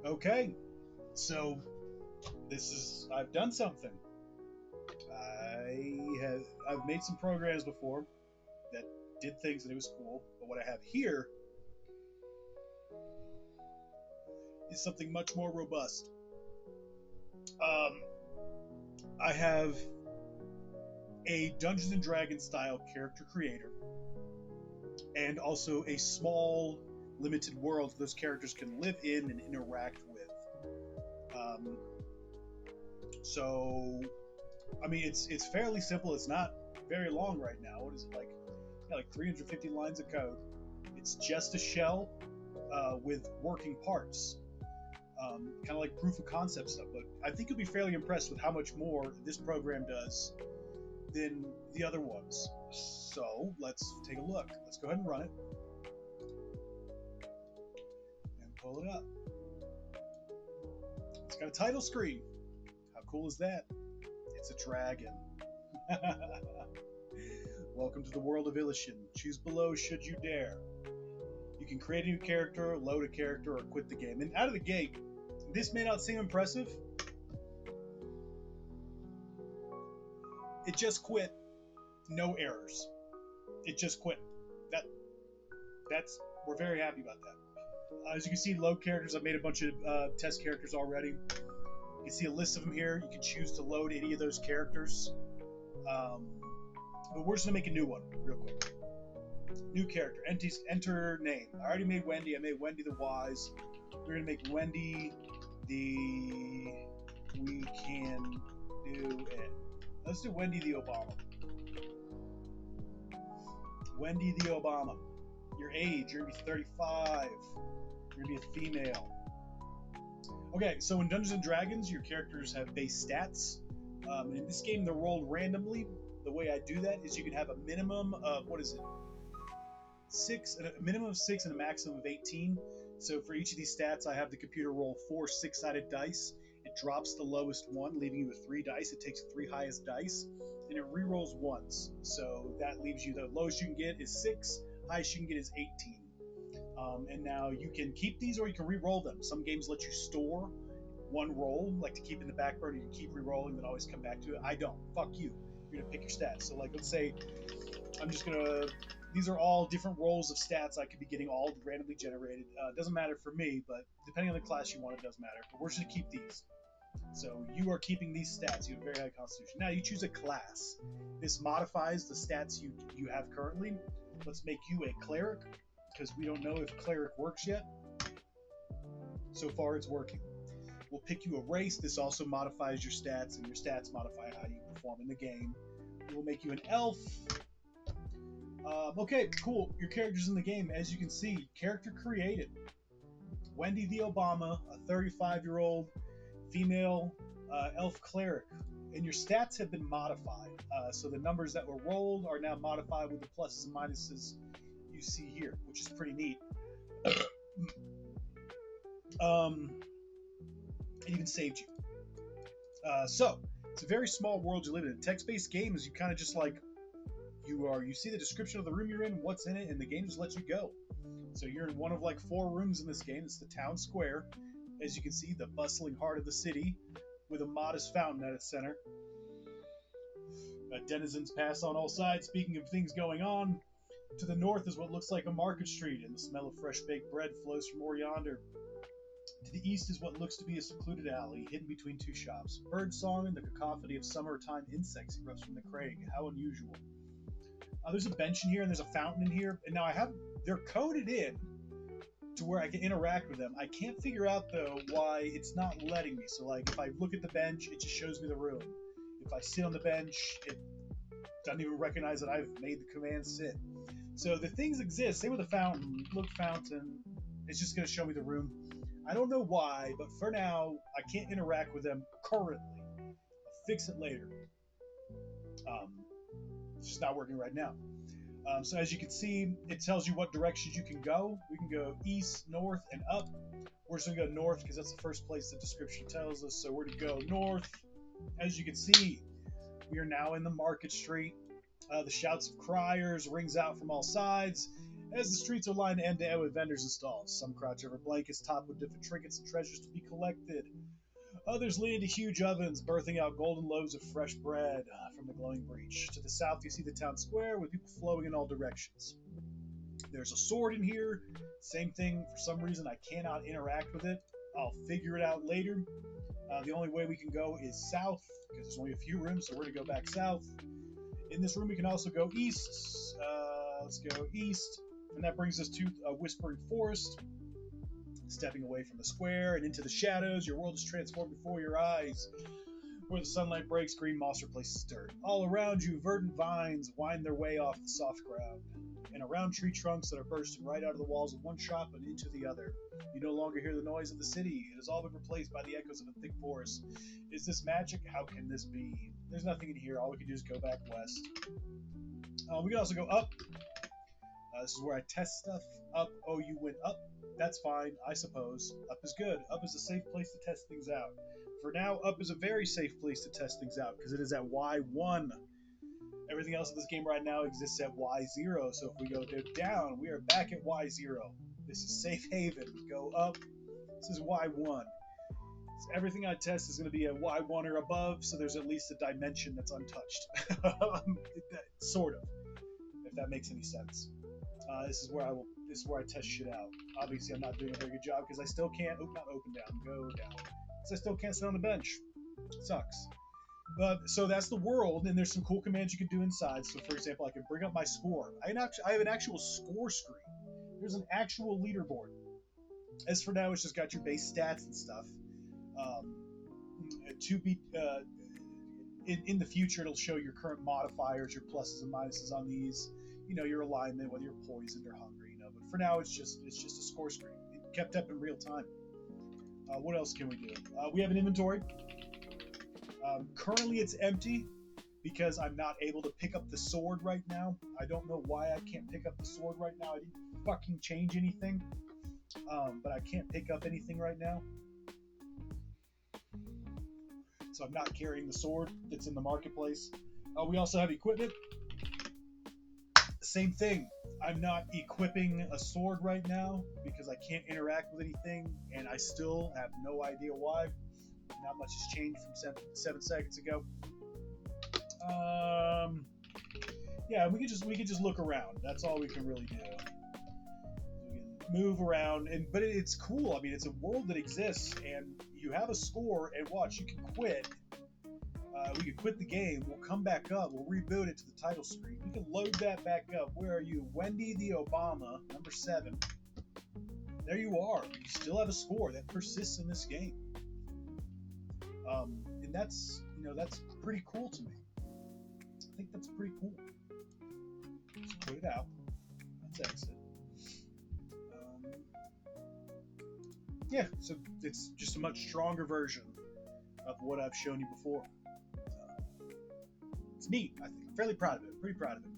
Okay, so I've done something. I've made some programs before that did things and it was cool. But what I have here is something much more robust. Um, I have a Dungeons and Dragons style character creator, and also a small, limited world those characters can live in and interact with. Um, so, I mean, it's fairly simple. It's not very long right now. What is it like? Yeah, like 350 lines of code. It's just a shell with working parts, kind of like proof of concept stuff. But I think you'll be fairly impressed with how much more this program does than the other ones. So let's take a look. Let's go ahead and run it and pull it up. It's got a title screen. How cool is that? It's a dragon. Welcome to the world of Illusion. Choose below should you dare. You can create a new character, load a character, or quit the game. And out of the gate, this may not seem impressive. It just quit. No errors. It just quit. That's we're very happy about that. As you can see, load characters. I've made a bunch of test characters already. You can see a list of them here. You can choose to load any of those characters. But we're just gonna make a new one real quick. New character. Enter name. I already made Wendy. I made Wendy the Wise. We're gonna make Wendy the We Can Do It. Let's do Wendy the Obama. Wendy the Obama. Your age, you're gonna be 35. You're gonna be a female. Okay, so in Dungeons and Dragons, your characters have base stats. And in this game, they're rolled randomly. The way I do that is you can have a minimum of, what is it? A minimum of 6 and a maximum of 18. So for each of these stats, I have the computer roll 4 6-sided dice. It drops the lowest one, leaving you with 3 dice. It takes the 3 highest dice, and it re-rolls once. So that leaves you, the lowest you can get is 6, highest you can get is 18. And now you can keep these or you can re-roll them. Some games let you store one roll, like to keep in the back burner. You can keep re-rolling, then always come back to it. I don't. Fuck you. You're gonna pick your stats. So like, let's say I'm just gonna. These are all different rolls of stats I could be getting, all randomly generated. Doesn't matter for me, but depending on the class you want, it does matter. But we're just gonna keep these. So you are keeping these stats. You have very high constitution. Now you choose a class. This modifies the stats you have currently. Let's make you a cleric, because we don't know if cleric works yet. So far it's working. We'll pick you a race. This also modifies your stats, and your stats modify how you perform in the game. We'll make you an elf. Okay, cool. Your character's in the game. As you can see, character created. Wendy the Obama, a 35-year-old female elf cleric. And your stats have been modified. So the numbers that were rolled are now modified with the pluses and minuses you see here, which is pretty neat. It even saved you. So it's a very small world you live in. In text-based games, you kind of just like you see the description of the room you're in, what's in it, and the game just lets you go. So you're in one of like 4 rooms in this game. It's the town square, as you can see, the bustling heart of the city, with a modest fountain at its center. Denizens pass on all sides. Speaking of things going on, to the north is what looks like a market street, and the smell of fresh baked bread flows from over yonder. To the east is what looks to be a secluded alley, hidden between 2 shops. Bird song and the cacophony of summertime insects erupts from the crag. How unusual. There's a bench in here, and there's a fountain in here, and now they're coded in to where I can interact with them. I can't figure out, though, why it's not letting me. So, like, if I look at the bench, it just shows me the room. If I sit on the bench, it doesn't even recognize that I've made the command sit. So the things exist. Same with the fountain. Look, fountain. It's just going to show me the room. I don't know why, but for now, I can't interact with them currently. I'll fix it later. It's just not working right now. So as you can see, it tells you what directions you can go. We can go east, north, and up. We're just going to go north because that's the first place the description tells us. So we're going to go north. As you can see, we are now in the market street. The shouts of criers rings out from all sides. as the streets are lined end to end with vendors and stalls. Some crouch over blankets topped with different trinkets and treasures to be collected. Others lean into huge ovens, birthing out golden loaves of fresh bread from the glowing breach. To the south, you see the town square with people flowing in all directions. There's a sword in here. Same thing, for some reason, I cannot interact with it. I'll figure it out later. The only way we can go is south, because there's only a few rooms, so we're going to go back south. In this room, we can also go east. Let's go east. And that brings us to a whispering forest. Stepping away from the square and into the shadows, your world is transformed before your eyes. Where the sunlight breaks, green moss replaces dirt. All around you, verdant vines wind their way off the soft ground, and around tree trunks that are bursting right out of the walls of one shop and into the other. You no longer hear the noise of the city. It has all been replaced by the echoes of a thick forest. Is this magic? How can this be? There's nothing in here. All we can do is go back west. We can also go up. This is where I test stuff. Up. Oh, you went up. That's fine, I suppose. Up is good. Up is a safe place to test things out. For now, up is a very safe place to test things out because it is at Y1. Everything else in this game right now exists at Y0. So if we go down, we are back at Y0. This is safe haven. Go up. This is Y1. So everything I test is going to be at Y1 or above, so there's at least a dimension that's untouched. Sort of, if that makes any sense. This is where I test shit out. Obviously, I'm not doing a very good job because I still can't. Not open down. Go down. Because I still can't sit on the bench. Sucks. But so that's the world, and there's some cool commands you can do inside. So, for example, I can bring up my score. I have an actual score screen. There's an actual leaderboard. As for now, it's just got your base stats and stuff. In the future, it'll show your current modifiers, your pluses and minuses on these. Your alignment, whether you're poisoned or hungry. But for now, it's just a score screen. It kept up in real time. What else can we do? We have an inventory. Currently, it's empty because I'm not able to pick up the sword right now. I don't know why I can't pick up the sword right now. I didn't fucking change anything, but I can't pick up anything right now. So I'm not carrying the sword that's in the marketplace. We also have equipment. Same thing. I'm not equipping a sword right now because I can't interact with anything, and I still have no idea why. Not much has changed from 7 seconds ago. Yeah, we could just look around. That's all we can really do. We can move around, but it's cool. I mean, it's a world that exists, and you have a score. And watch, you can quit. We can quit the game. We'll come back up. We'll reboot it to the title screen. We can load that back up. Where are you? Wendy the Obama, number 7. There you are. You still have a score that persists in this game. And that's pretty cool to me. I think that's pretty cool. Let's put it out. Let's exit. Yeah, so it's just a much stronger version of what I've shown you before. It's neat, I think. I'm fairly proud of it. Pretty proud of it.